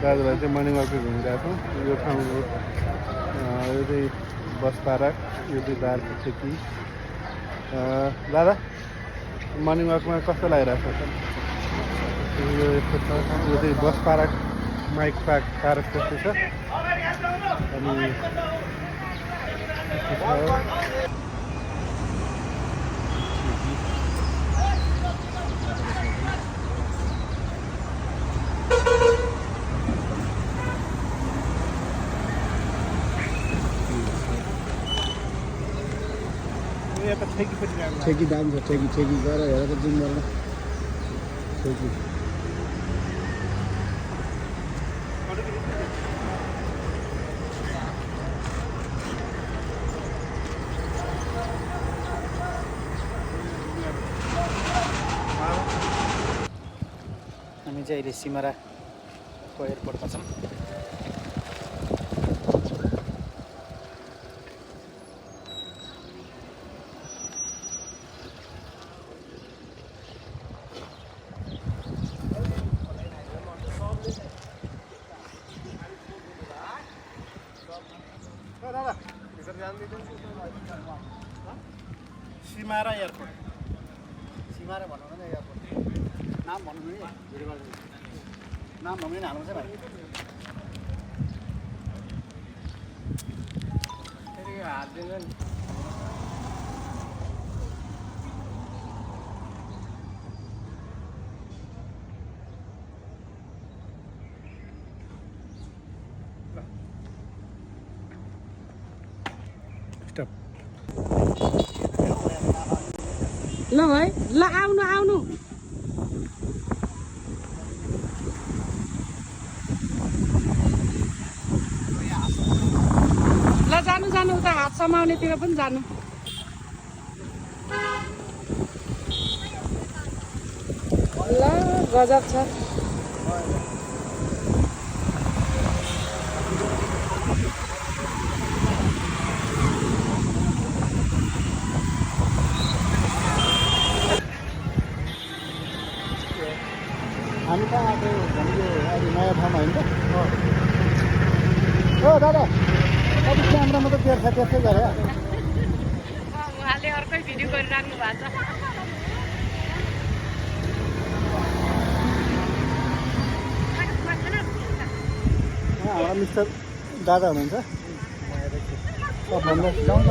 दाजुभाइ चाहिँ मर्निङ वाकमा घुमिरहेको छौँ। यो ठाउँ हो यो चाहिँ बस पार्क, यो चाहिँ दार्की ठेकी। दादा मर्निङ वाकमा कस्तो लागिरहेको छ? यो यस्तो छ, यो चाहिँ बस पार्क माइक पार्क जस्तो छ। अनि ठेकी दाम छ, ठेकी गएर हेरेर जुम गर्न ठेकी। हामी चाहिँ अहिले सिमराको एयरपोर्टमा छौँ। सिमारा एयरपोर्ट, सिमारा भनौँ न एयरपोर्ट, नाम भन्नु नि, नाम भन्नु नि हाल्नु छ भाइ। फेरि हात दिनु नि। ल भाइ, ल आउनु आउनु। ल जानु जानु, उता हात समाउनेतिर पनि जानु। ल गजब छ। हामी कहाँ आएको भनेको अहिले नयाँ ठाउँमा होइन त? हो दादा, अब क्यामेरामा त त्यसै गरे उहाँले अर्कै भिडियो गरिराख्नु भएको छ। हाम्रो मिस्टर दादा हुनुहुन्छ। जाउँ